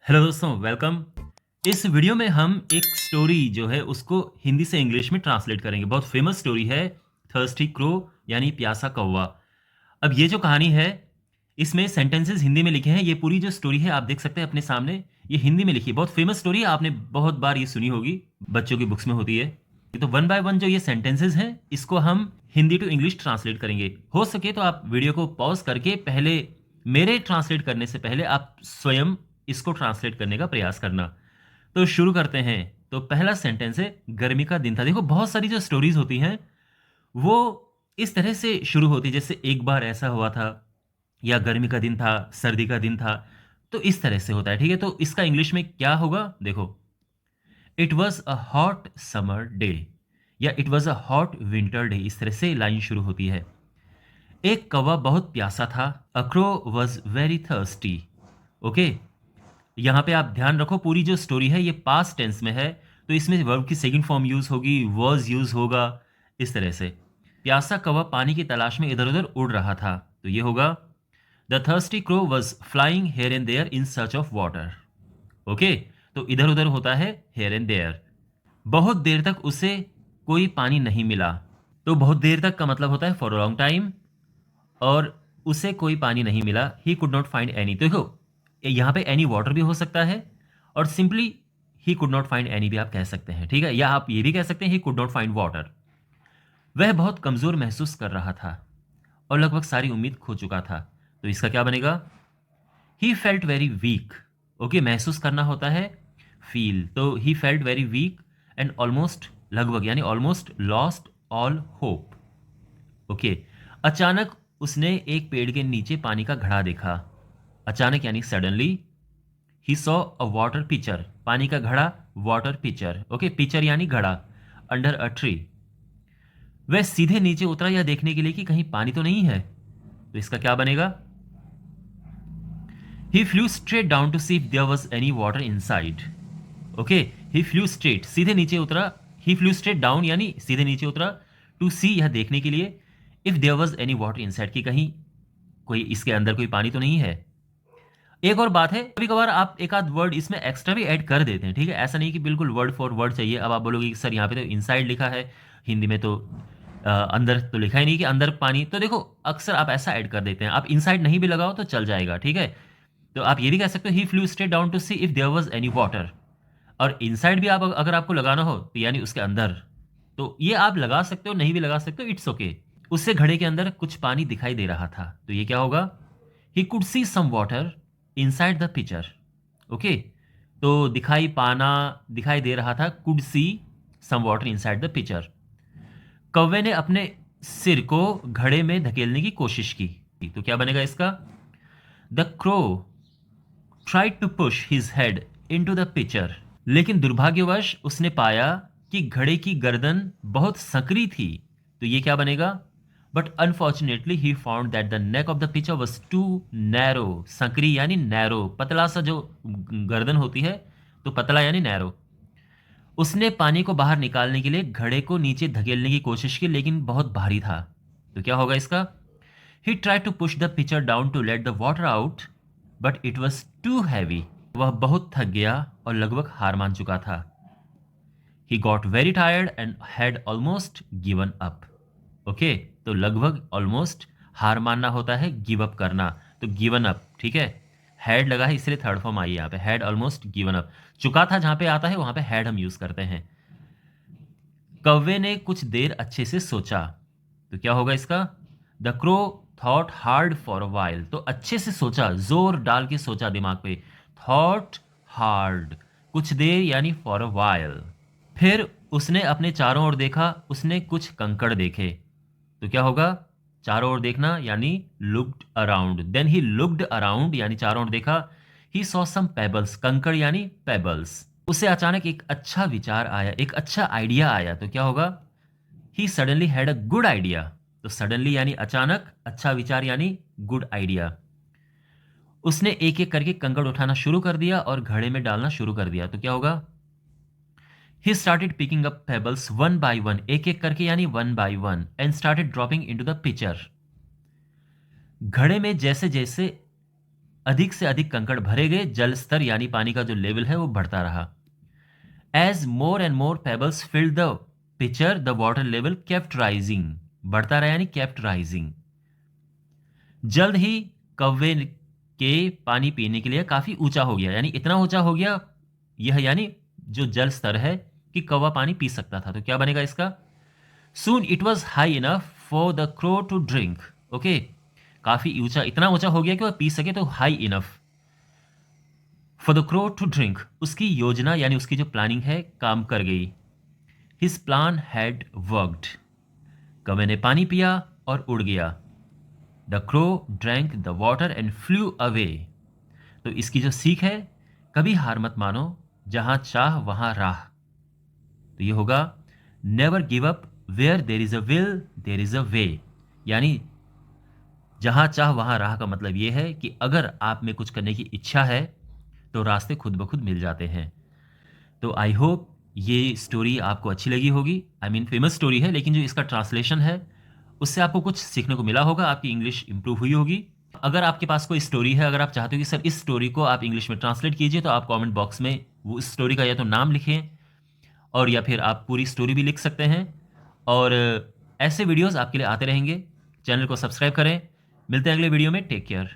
Hello दोस्तों, welcome. इस video में हम एक स्टोरी जो है उसको हिंदी से इंग्लिश में ट्रांसलेट करेंगे। बहुत फेमस स्टोरी है, थर्स्टी क्रो यानी प्यासा कौवा। अब ये जो कहानी है, इसमें सेंटेंसेस हिंदी में लिखे हैं। ये पूरी जो स्टोरी है आप देख सकते हैं अपने सामने, ये हिंदी में लिखी है। बहुत फेमस स्टोरी है, आपने बहुत बार ये सुनी होगी, बच्चों की बुक्स में होती है। तो वन बाय वन जो ये सेंटेंसेस हैं, इसको हम हिंदी टू इंग्लिश ट्रांसलेट करेंगे। हो सके तो आप वीडियो को पॉज करके पहले मेरे ट्रांसलेट करने से पहले आप स्वयं इसको ट्रांसलेट करने का प्रयास करना। तो शुरू करते हैं। तो पहला सेंटेंस है, गर्मी का दिन था। देखो, बहुत सारी जो स्टोरीज होती हैं वो इस तरह से शुरू होती है, जैसे एक बार ऐसा हुआ था, या गर्मी का दिन था, सर्दी का दिन था। तो इस तरह से होता है, ठीक है। तो इसका इंग्लिश में क्या होगा, देखो। It was a hot summer day, या it was a hot winter day, इस तरह से लाइन शुरू होती है। एक कौवा बहुत प्यासा था। A crow was very thirsty. Okay, यहाँ पे आप ध्यान रखो, पूरी जो स्टोरी है ये पास्ट टेंस में है, तो इसमें वर्ब की सेकंड फॉर्म यूज होगी, वॉज यूज होगा, इस तरह से। प्यासा कौवा पानी की तलाश में इधर उधर उड़ रहा था, तो ये होगा the thirsty crow was flying here and there in search of water. Okay, तो इधर उधर होता है हेयर एंड देयर। बहुत देर तक उसे कोई पानी नहीं मिला। तो बहुत देर तक का मतलब होता है फॉर अ लॉन्ग टाइम, और उसे कोई पानी नहीं मिला। He could not find any. तो देखो, यहाँ पे एनी वाटर भी हो सकता है, और simply he could not find any भी आप कह सकते हैं, ठीक है। या आप ये भी कह सकते हैं he could not find water. वह बहुत कमजोर महसूस कर रहा था और लगभग सारी उम्मीद खो चुका था। तो इसका क्या बनेगा, he felt very weak. Okay, महसूस करना होता है फील, तो he felt very weak and almost, लगभग यानी almost lost all hope. Okay, अचानक उसने एक पेड़ के नीचे पानी का घड़ा देखा। अचानक यानी suddenly. He saw a water pitcher, पानी का घड़ा, वाटर पिचर। ओके, पिचर यानी घड़ा। Under a tree. वह सीधे नीचे उतरा यह देखने के लिए कि कहीं पानी तो नहीं है। तो इसका क्या बनेगा, he flew straight down to sea if there was any water inside. Okay, he flew straight, सीधे नीचे उतरा। ही फ्लू स्ट्रेट डाउन यानी सीधे नीचे उतरा, टू सी यह देखने के लिए, if there was any water inside, कि कहीं कोई इसके अंदर कोई पानी तो नहीं है। एक और बात है, कभी कभार आप एक आध वर्ड इसमें एक्स्ट्रा भी ऐड कर देते हैं, ठीक है। ऐसा नहीं कि बिल्कुल वर्ड फॉर वर्ड चाहिए। अब आप बोलोगे कि सर यहाँ पे तो इनसाइड लिखा है, हिंदी में तो अंदर तो लिखा ही नहीं कि अंदर पानी। तो देखो, अक्सर आप ऐसा ऐड कर देते हैं। आप इनसाइड नहीं भी लगाओ तो चल जाएगा, ठीक है। तो आप ये भी कह सकते हो, he flew straight down to sea if there was any water. और इनसाइड भी आप अगर आपको लगाना हो तो यानी उसके अंदर, तो ये आप लगा सकते हो, नहीं भी लगा सकते हो, इट्स ओके। उससे घड़े के अंदर कुछ पानी दिखाई दे रहा था, तो ये क्या होगा, he could see some water inside the picture. Okay, तो दिखाई पाना, दिखाई दे रहा था, could see some water inside the picture. कौवे ने अपने सिर को घड़े में धकेलने की कोशिश की। तो क्या बनेगा इसका, the crow tried to push his head into the picture. लेकिन दुर्भाग्यवश उसने पाया कि घड़े की गर्दन बहुत संकरी थी। तो ये क्या बनेगा, but unfortunately he found that the neck of the picture was too narrow. संकरी यानी नैरो, पतला सा जो गर्दन होती है, तो पतला यानी नैरो। उसने पानी को बाहर निकालने के लिए घड़े को नीचे धकेलने की कोशिश की, लेकिन बहुत भारी था। तो क्या होगा इसका, he tried to push the pitcher down to let the water out, but it was too heavy. वह बहुत थक गया और लगभग हार मान चुका था। He got very tired and had almost given up. Okay, तो लगभग, ऑलमोस्ट, हार मानना होता है गिव अप करना, तो गिवन अप, ठीक है। हैड लगा है इसलिए थर्ड फॉर्म आई यहाँ पे, हैड ऑलमोस्ट गिवन अप। चुका था जहां पे आता है वहां पे हैड हम यूज करते हैं। कौवे ने कुछ देर अच्छे से सोचा। तो क्या होगा इसका, the crow thought hard for a while. तो अच्छे से सोचा, जोर डाल के सोचा दिमाग पे। थॉट हार्ड, कुछ देर यानी फॉर अ वाइल। फिर उसने अपने चारों ओर देखा, उसने कुछ कंकड़ देखे। तो क्या होगा, चारों ओर देखना यानी looked around. Then he looked around यानी चारों ओर देखा। ही सॉ सम पेबल्स, कंकड़ यानी पेबल्स। उसे अचानक एक अच्छा विचार आया, एक अच्छा आइडिया आया। तो क्या होगा, he suddenly had a good idea. तो सडनली यानी अचानक, अच्छा विचार यानी गुड आइडिया। उसने एक एक करके कंकड़ उठाना शुरू कर दिया और घड़े में डालना शुरू कर दिया। तो क्या होगा, he started picking up pebbles one by one, एक एक करके यानी one by one, and started dropping into the picture. घड़े में जैसे जैसे अधिक से अधिक कंकड़ भरे गए, जल स्तर यानी पानी का जो लेवल है वो बढ़ता रहा। As more and more pebbles filled the pitcher the water level kept rising, बढ़ता रहा यानी केप्ट राइजिंग। जल्द ही कौवे के पानी पीने के लिए काफी ऊंचा हो गया, यानी इतना ऊंचा हो गया यह, यानी जो जल स्तर है कि कौवा पानी पी सकता था। तो क्या बनेगा इसका? Soon it was high enough for the crow to drink. Okay, काफी ऊंचा, इतना ऊंचा हो गया कि वह पी सके, तो high enough for the crow to drink. उसकी योजना यानी उसकी जो प्लानिंग है काम कर गई। His plan had worked. कौवे ने पानी पिया और उड़ गया। The crow drank the water and flu away. तो इसकी जो सीख है, कभी हार मत मानो, जहां चाह वहां राह। तो ये होगा never give up, where there is a will there is a way. यानी जहां चाह वहां राह का मतलब ये है कि अगर आप में कुछ करने की इच्छा है तो रास्ते खुद ब खुद मिल जाते हैं। तो आई होप ये स्टोरी आपको अच्छी लगी होगी। आई मीन फेमस स्टोरी है, लेकिन जो इसका ट्रांसलेशन है उससे आपको कुछ सीखने को मिला होगा, आपकी इंग्लिश इंप्रूव हुई होगी। अगर आपके पास कोई स्टोरी है, अगर आप चाहते हो कि सर इस स्टोरी को आप इंग्लिश में ट्रांसलेट कीजिए, तो आप कमेंट बॉक्स में वो उस स्टोरी का या तो नाम लिखें, और या फिर आप पूरी स्टोरी भी लिख सकते हैं। और ऐसे वीडियोस आपके लिए आते रहेंगे। चैनल को सब्सक्राइब करें। मिलते हैं अगले वीडियो में। Take care.